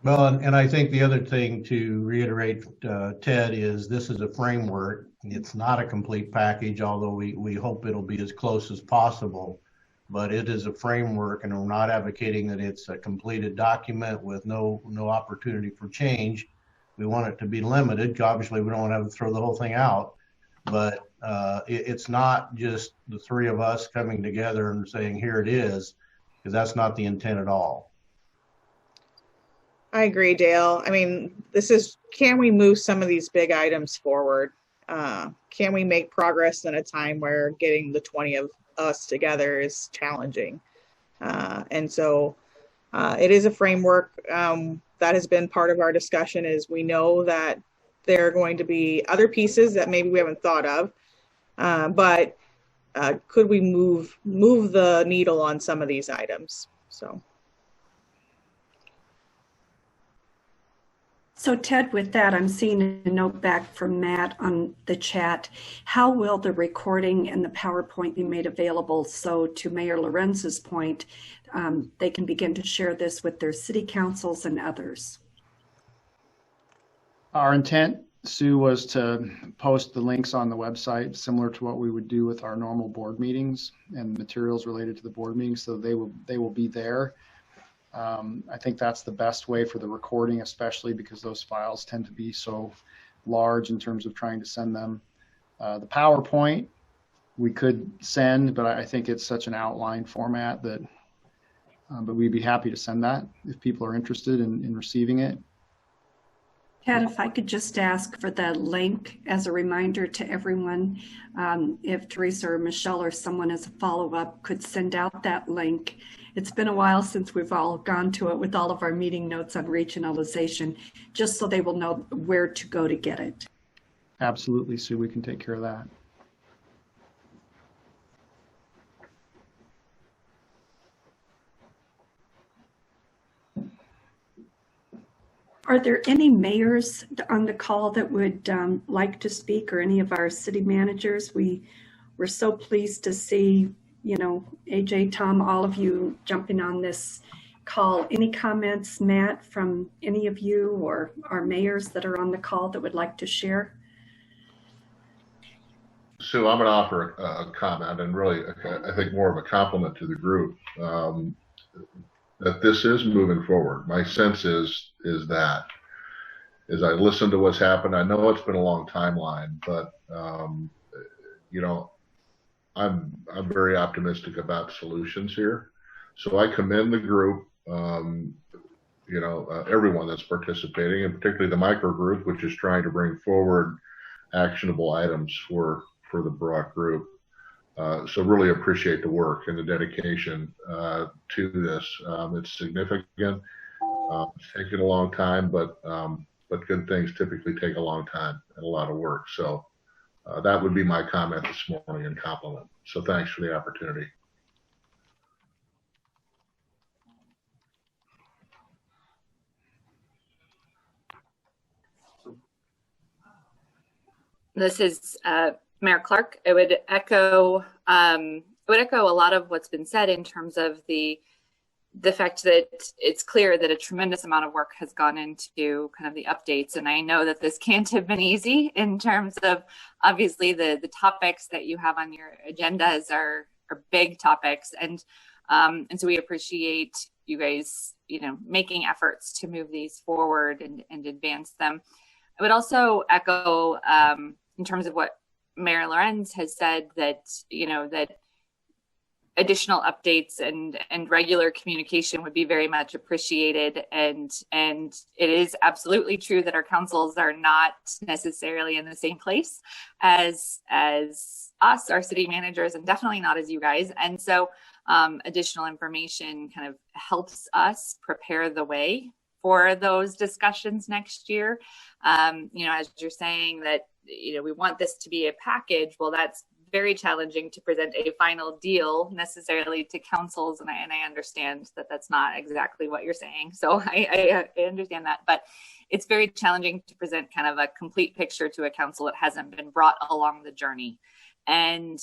Well, and I think the other thing to reiterate, Ted, is this is a framework. It's not a complete package, although we hope it'll be as close as possible. But it is a framework, and we're not advocating that it's a completed document with no opportunity for change. We want it to be limited. Obviously, we don't want to have to throw the whole thing out. But it's not just the three of us coming together and saying, here it is, because that's not the intent at all. I agree, Dale. I mean, can we move some of these big items forward? Can we make progress in a time where getting the 20 of us together is challenging? And so it is a framework that has been part of our discussion. Is we know that there are going to be other pieces that maybe we haven't thought of, but could we move the needle on some of these items? So Ted, with that, I'm seeing a note back from Matt on the chat. How will the recording and the PowerPoint be made available so, to Mayor Lorenz's point, they can begin to share this with their city councils and others? Our intent, Sue, was to post the links on the website similar to what we would do with our normal board meetings and materials related to the board meetings, so they will be there. I think that's the best way for the recording, especially because those files tend to be so large in terms of trying to send them. The PowerPoint we could send, but I think it's such an outline format that, but we'd be happy to send that if people are interested in receiving it. Ted, if I could just ask for the link as a reminder to everyone, if Teresa or Michelle or someone as a follow-up could send out that link. It's been a while since we've all gone to it with all of our meeting notes on regionalization, just so they will know where to go to get it. Absolutely, Sue, we can take care of that. Are there any mayors on the call that would like to speak, or any of our city managers? We were so pleased to see, you know, AJ, Tom, all of you jumping on this call. Any comments, Matt, from any of you or our mayors that are on the call that would like to share? Sue, I'm going to offer a comment, and really, I think more of a compliment to the group, that this is moving forward. My sense is that as I listen to what's happened, I know it's been a long timeline, but you know, I'm very optimistic about solutions here. So I commend the group, you know, everyone that's participating, and particularly the micro group, which is trying to bring forward actionable items for the broad group. So really appreciate the work and the dedication to this. It's significant. It's taken a long time, but good things typically take a long time and a lot of work. So that would be my comment this morning and compliment. So thanks for the opportunity. This is Mayor Clark. I would echo a lot of what's been said in terms of the fact that it's clear that a tremendous amount of work has gone into kind of the updates. And I know that this can't have been easy in terms of obviously the topics that you have on your agendas are big topics. And so we appreciate you guys, making efforts to move these forward and advance them. I would also echo in terms of what Mayor Lorenz has said that, that additional updates and regular communication would be very much appreciated. And it is absolutely true that our councils are not necessarily in the same place as us, our city managers, and definitely not as you guys. And so additional information kind of helps us prepare the way for those discussions next year. As you're saying that, we want this to be a package. Well, that's very challenging to present a final deal necessarily to councils. And I understand that that's not exactly what you're saying. So I understand that, but it's very challenging to present kind of a complete picture to a council that hasn't been brought along the journey. And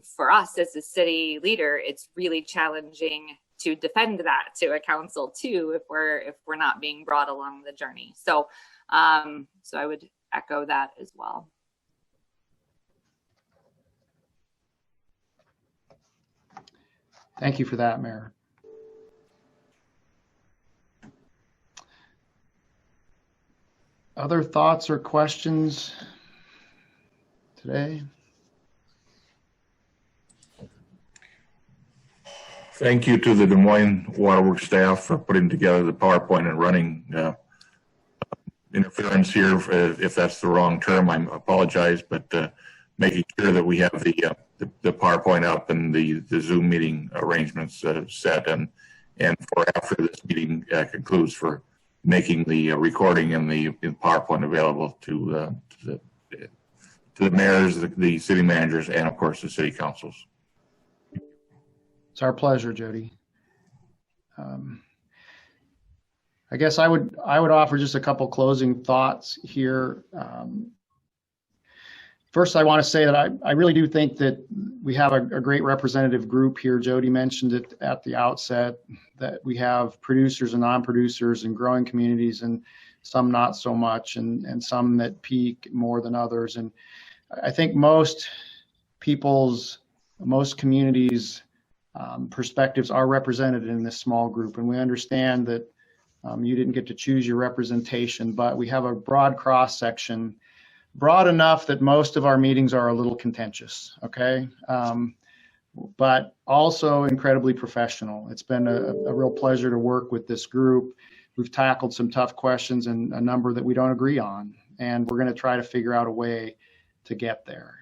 for us as a city leader, it's really challenging to defend that to a council too, if we're not being brought along the journey. So I would echo that as well. Thank you for that, Mayor. Other thoughts or questions today? Thank you to the Des Moines Waterworks staff for putting together the PowerPoint and running interference here. If that's the wrong term, I apologize, but making sure that we have the PowerPoint up and the Zoom meeting arrangements set, and for after this meeting concludes, for making the recording and the PowerPoint available to the mayors, the city managers, and of course the city councils. It's our pleasure, Jody. I guess I would offer just a couple closing thoughts here. First, I want to say that I really do think that we have a great representative group here. Jody mentioned it at the outset, that we have producers and non-producers and growing communities, and some not so much, and some that peak more than others. And I think most communities' perspectives are represented in this small group. And we understand that you didn't get to choose your representation, but we have a broad cross-section, broad enough that most of our meetings are a little contentious, okay? But also incredibly professional. It's been a real pleasure to work with this group. We've tackled some tough questions and a number that we don't agree on, and we're going to try to figure out a way to get there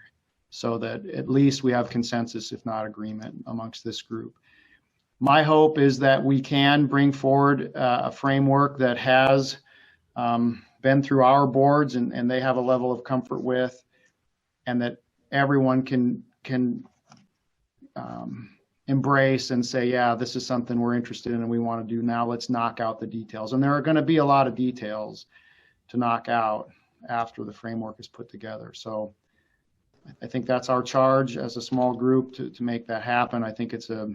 so that at least we have consensus, if not agreement, amongst this group. My hope is that we can bring forward a framework that has been through our boards and they have a level of comfort with, and that everyone can embrace and say, yeah, this is something we're interested in and we want to do. Now let's knock out the details. And there are going to be a lot of details to knock out after the framework is put together. So I think that's our charge as a small group to make that happen. I think it's a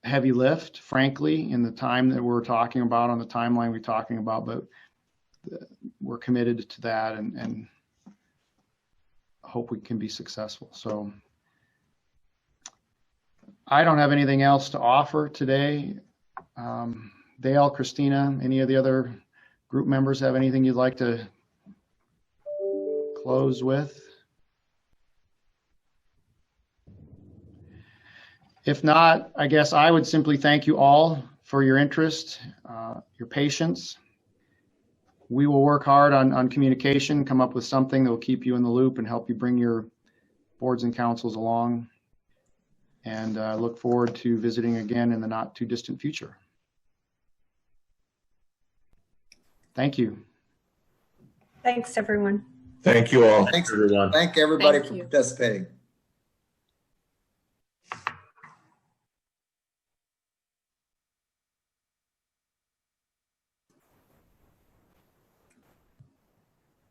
heavy lift, frankly, in the time that we're talking about, on the timeline we're talking about, but we're committed to that and hope we can be successful. So I don't have anything else to offer today. Dale, Christina, any of the other group members have anything you'd like to close with? If not, I guess I would simply thank you all for your interest, your patience. We will work hard on communication, come up with something that will keep you in the loop and help you bring your boards and councils along. And look forward to visiting again in the not too distant future. Thank you. Thanks, everyone. Thank you all. Thanks, everyone. Thank everybody for participating.